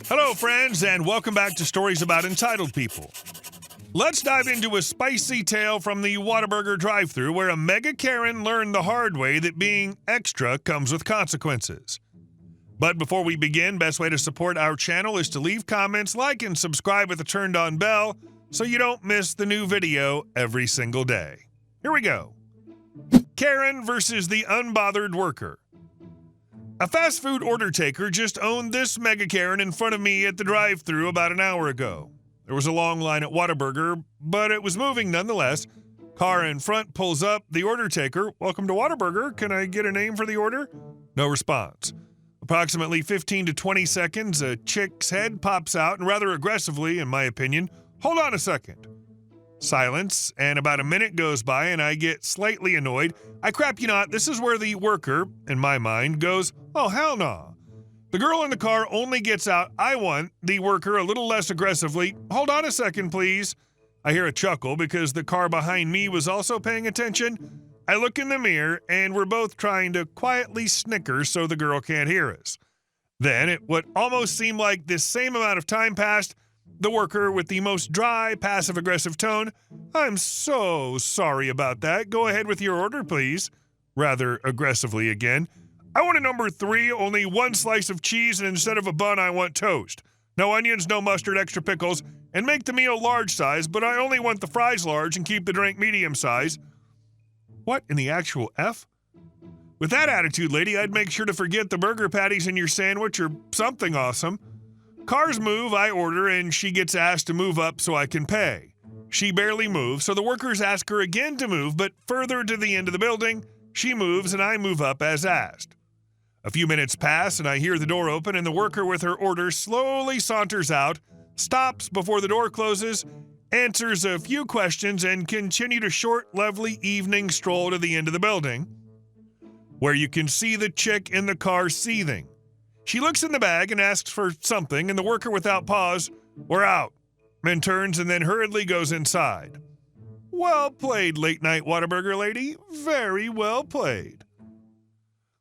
Hello, friends, and welcome back to Stories About Entitled People. Let's dive into a spicy tale from the Whataburger drive-thru where a Mega Karen learned the hard way that being extra comes with consequences. But before we begin, best way to support our channel is to leave comments, like, and subscribe with a turned-on bell so you don't miss the new video every single day. Here we go. Karen versus the unbothered worker. A fast food order taker just owned this Mega Karen in front of me at the drive-thru about an hour ago. There was a long line at Whataburger, but it was moving nonetheless. Car in front pulls up. The order taker, "Welcome to Whataburger. Can I get a name for the order?" No response. Approximately 15 to 20 seconds, a chick's head pops out and rather aggressively, in my opinion, "Hold on a second." Silence, and about a minute goes by and I get slightly annoyed. I crap you not, this is where the worker, in my mind, goes, "Oh, hell no." The girl in the car only gets out, I want, the worker a little less aggressively, "Hold on a second, please." I hear a chuckle because the car behind me was also paying attention. I look in the mirror and we're both trying to quietly snicker so the girl can't hear us. Then, at what almost seemed like the same amount of time passed, the worker with the most dry, passive-aggressive tone, "I'm so sorry about that. Go ahead with your order, please." Rather aggressively again, "I want a number 3, only 1 slice of cheese, and instead of a bun, I want toast. No onions, no mustard, extra pickles, and make the meal large size, but I only want the fries large and keep the drink medium size." What in the actual F? With that attitude, lady, I'd make sure to forget the burger patties in your sandwich or something awesome. Cars move, I order, and she gets asked to move up so I can pay. She barely moves, so the workers ask her again to move, but further to the end of the building. She moves, and I move up as asked. A few minutes pass, and I hear the door open, and the worker with her order slowly saunters out, stops before the door closes, answers a few questions, and continued a short, lovely evening stroll to the end of the building, where you can see the chick in the car seething. She looks in the bag and asks for something, and the worker, without pause, "We're out," and turns and then hurriedly goes inside. Well played, late-night Whataburger lady. Very well played.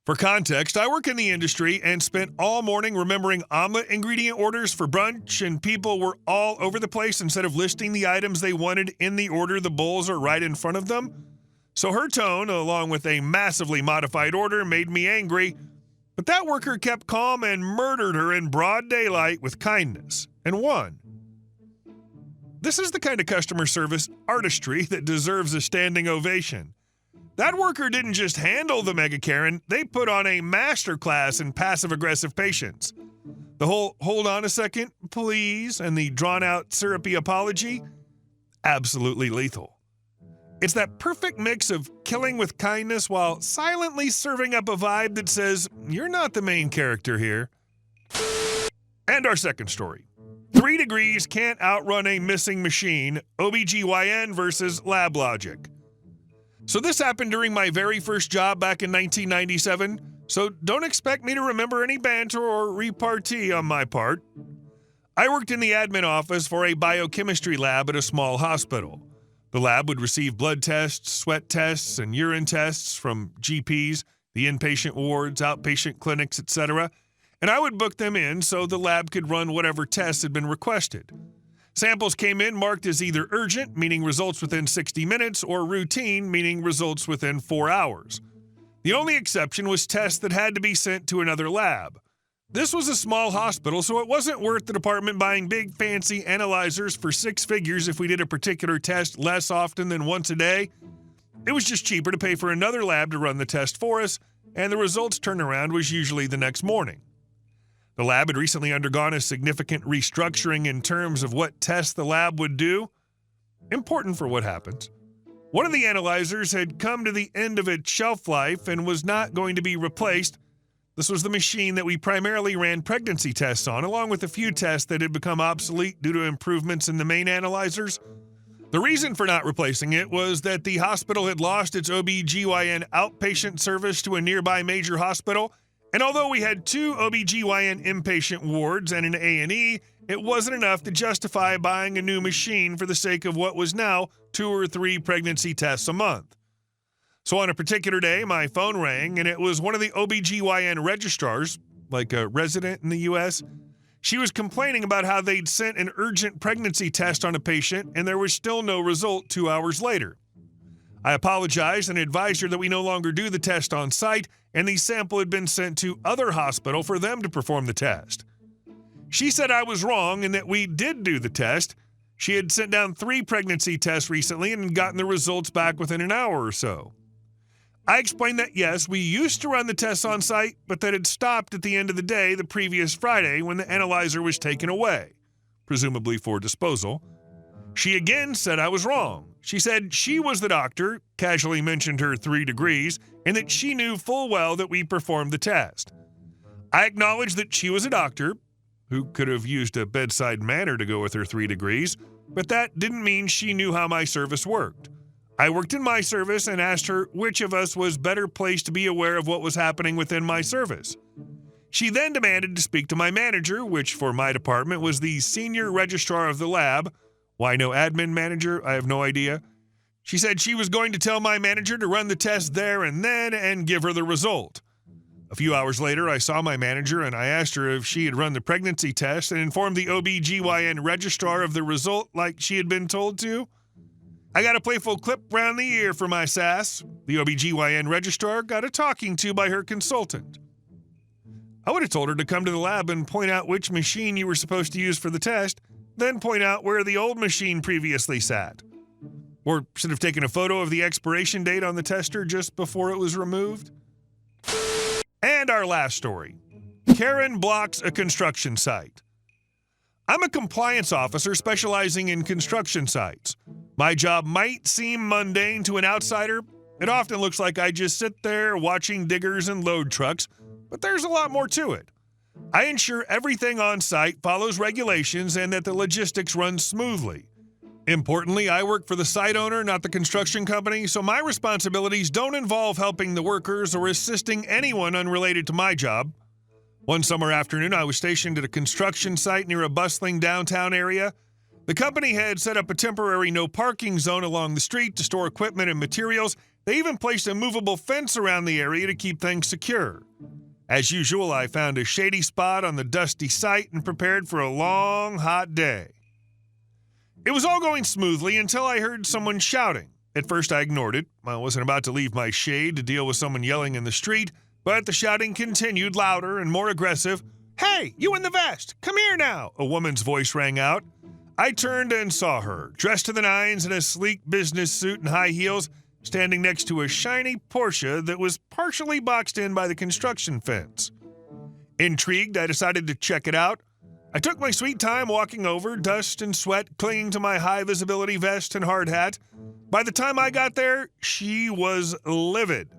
For context, I work in the industry and spent all morning remembering omelet ingredient orders for brunch, and people were all over the place instead of listing the items they wanted in the order. The bowls are right in front of them. So her tone, along with a massively modified order, made me angry. But that worker kept calm and murdered her in broad daylight with kindness, and won. This is the kind of customer service artistry that deserves a standing ovation. That worker didn't just handle the Mega Karen, they put on a masterclass in passive-aggressive patience. The whole "hold on a second, please," and the drawn-out syrupy apology, absolutely lethal. It's that perfect mix of killing with kindness while silently serving up a vibe that says, "You're not the main character here." And our second story. 3 degrees can't outrun a missing machine, OBGYN versus lab logic. So this happened during my very first job back in 1997, so don't expect me to remember any banter or repartee on my part. I worked in the admin office for a biochemistry lab at a small hospital. The lab would receive blood tests, sweat tests, and urine tests from GPs, the inpatient wards, outpatient clinics, etc., and I would book them in so the lab could run whatever tests had been requested. Samples came in marked as either urgent, meaning results within 60 minutes, or routine, meaning results within 4 hours. The only exception was tests that had to be sent to another lab. This was a small hospital, so it wasn't worth the department buying big fancy analyzers for 6 figures if we did a particular test less often than once a day. It was just cheaper to pay for another lab to run the test for us, and the results turnaround was usually the next morning. The lab had recently undergone a significant restructuring in terms of what tests the lab would do. Important for what happens. One of the analyzers had come to the end of its shelf life and was not going to be replaced. This was the machine that we primarily ran pregnancy tests on, along with a few tests that had become obsolete due to improvements in the main analyzers. The reason for not replacing it was that the hospital had lost its OBGYN outpatient service to a nearby major hospital, and although we had 2 OBGYN inpatient wards and an A&E, it wasn't enough to justify buying a new machine for the sake of what was now 2 or 3 pregnancy tests a month. So on a particular day, my phone rang, and it was one of the OBGYN registrars, like a resident in the U.S., She was complaining about how they'd sent an urgent pregnancy test on a patient and there was still no result 2 hours later. I apologized and advised her that we no longer do the test on site and the sample had been sent to other hospital for them to perform the test. She said I was wrong and that we did do the test. She had sent down 3 pregnancy tests recently and gotten the results back within an hour or so. I explained that yes, we used to run the tests on site, but that it stopped at the end of the day the previous Friday when the analyzer was taken away, presumably for disposal. She again said I was wrong. She said she was the doctor, casually mentioned her 3 degrees, and that she knew full well that we performed the test. I acknowledged that she was a doctor, who could have used a bedside manner to go with her 3 degrees, but that didn't mean she knew how my service worked. I worked in my service and asked her which of us was better placed to be aware of what was happening within my service. She then demanded to speak to my manager, which for my department was the senior registrar of the lab. Why no admin manager? I have no idea. She said she was going to tell my manager to run the test there and then and give her the result. A few hours later, I saw my manager and I asked her if she had run the pregnancy test and informed the OBGYN registrar of the result like she had been told to. I got a playful clip round the ear for my sass. The OBGYN registrar got a talking to by her consultant. I would have told her to come to the lab and point out which machine you were supposed to use for the test, then point out where the old machine previously sat. Or should have taken a photo of the expiration date on the tester just before it was removed. And our last story. Karen blocks a construction site. I'm a compliance officer specializing in construction sites. My job might seem mundane to an outsider. It often looks like I just sit there watching diggers and load trucks, but there's a lot more to it. I ensure everything on site follows regulations and that the logistics run smoothly. Importantly, I work for the site owner, not the construction company, so my responsibilities don't involve helping the workers or assisting anyone unrelated to my job. One summer afternoon, I was stationed at a construction site near a bustling downtown area. The company had set up a temporary no parking zone along the street to store equipment and materials. They even placed a movable fence around the area to keep things secure. As usual, I found a shady spot on the dusty site and prepared for a long, hot day. It was all going smoothly until I heard someone shouting. At first, I ignored it. I wasn't about to leave my shade to deal with someone yelling in the street, but the shouting continued louder and more aggressive. "Hey, you in the vest! Come here now!" a woman's voice rang out. I turned and saw her, dressed to the nines in a sleek business suit and high heels, standing next to a shiny Porsche that was partially boxed in by the construction fence. Intrigued, I decided to check it out. I took my sweet time walking over, dust and sweat clinging to my high-visibility vest and hard hat. By the time I got there, she was livid.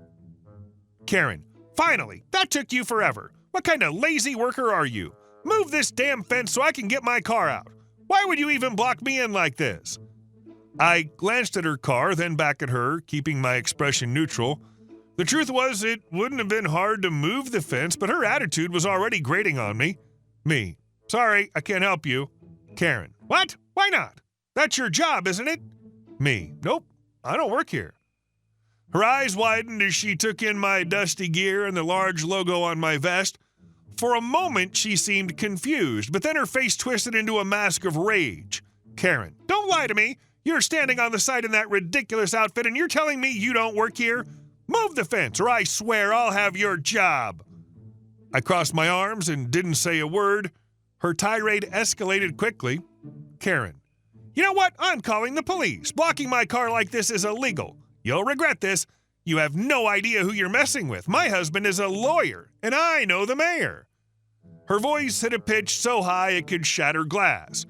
"Karen, finally! That took you forever! What kind of lazy worker are you? Move this damn fence so I can get my car out! Why would you even block me in like this?" I glanced at her car, then back at her, keeping my expression neutral. The truth was, it wouldn't have been hard to move the fence, but her attitude was already grating on me. Me: "Sorry, I can't help you." Karen: "What? Why not? That's your job, isn't it?" Me: "Nope, I don't work here." Her eyes widened as she took in my dusty gear and the large logo on my vest. For a moment, she seemed confused, but then her face twisted into a mask of rage. Karen: "Don't lie to me. You're standing on the site in that ridiculous outfit and you're telling me you don't work here? Move the fence or I swear I'll have your job." I crossed my arms and didn't say a word. Her tirade escalated quickly. Karen: "You know what? I'm calling the police. Blocking my car like this is illegal. You'll regret this. You have no idea who you're messing with. My husband is a lawyer, and I know the mayor." Her voice hit a pitch so high it could shatter glass.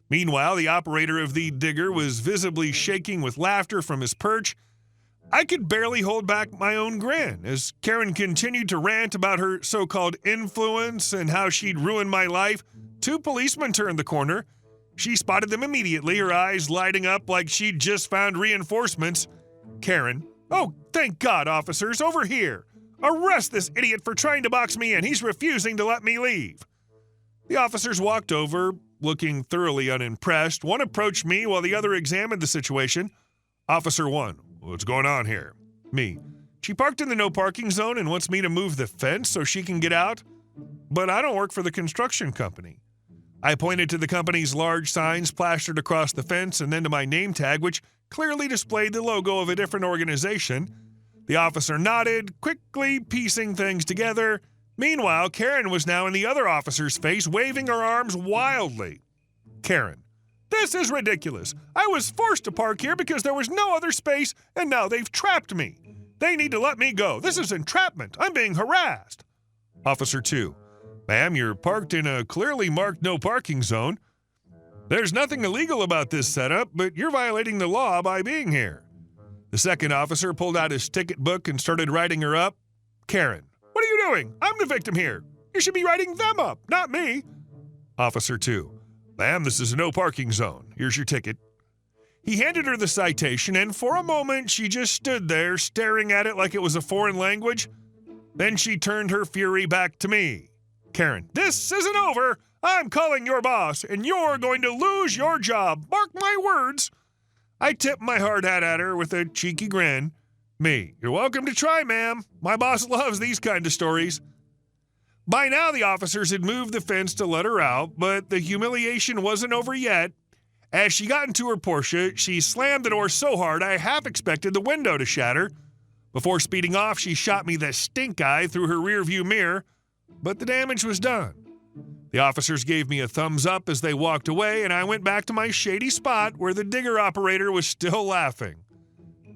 Meanwhile, the operator of the digger was visibly shaking with laughter from his perch. I could barely hold back my own grin as Karen continued to rant about her so-called influence and how she'd ruined my life. 2 policemen turned the corner. She spotted them immediately, her eyes lighting up like she'd just found reinforcements. Karen: "Oh, thank God, officers, over here. Arrest this idiot for trying to box me in. He's refusing to let me leave." The officers walked over, looking thoroughly unimpressed. One approached me while the other examined the situation. Officer 1: "What's going on here?" Me: "She parked in the no parking zone and wants me to move the fence so she can get out. But I don't work for the construction company." I pointed to the company's large signs plastered across the fence and then to my name tag, which clearly displayed the logo of a different organization. The officer nodded, quickly piecing things together. Meanwhile, Karen was now in the other officer's face, waving her arms wildly. Karen: "This is ridiculous. I was forced to park here because there was no other space, and now they've trapped me. They need to let me go. This is entrapment. I'm being harassed." Officer 2: "Ma'am, you're parked in a clearly marked no parking zone. There's nothing illegal about this setup, but you're violating the law by being here." The second officer pulled out his ticket book and started writing her up. Karen: "What are you doing? I'm the victim here. You should be writing them up, not me." Officer 2: "Ma'am, this is a no parking zone. Here's your ticket." He handed her the citation, and for a moment she just stood there staring at it like it was a foreign language. Then she turned her fury back to me. Karen: "This isn't over. I'm calling your boss, and you're going to lose your job. Mark my words." I tipped my hard hat at her with a cheeky grin. Me: "You're welcome to try, ma'am. My boss loves these kind of stories." By now, the officers had moved the fence to let her out, but the humiliation wasn't over yet. As she got into her Porsche, she slammed the door so hard I half expected the window to shatter. Before speeding off, she shot me the stink eye through her rearview mirror, but the damage was done. The officers gave me a thumbs up as they walked away, and I went back to my shady spot where the digger operator was still laughing.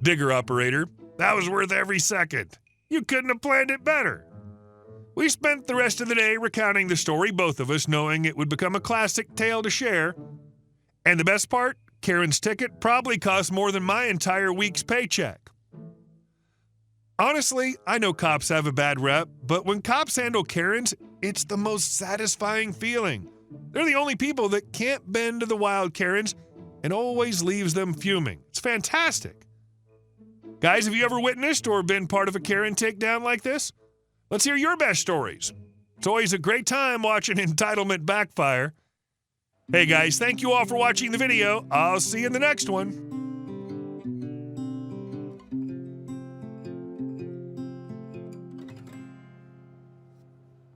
Digger operator: "That was worth every second. You couldn't have planned it better." We spent the rest of the day recounting the story, both of us knowing it would become a classic tale to share. And the best part, Karen's ticket probably cost more than my entire week's paycheck. Honestly, I know cops have a bad rep, but when cops handle Karens, it's the most satisfying feeling. They're the only people that can't bend to the wild Karens and always leaves them fuming. It's fantastic. Guys, have you ever witnessed or been part of a Karen takedown like this? Let's hear your best stories. It's always a great time watching entitlement backfire. Hey guys, thank you all for watching the video. I'll see you in the next one.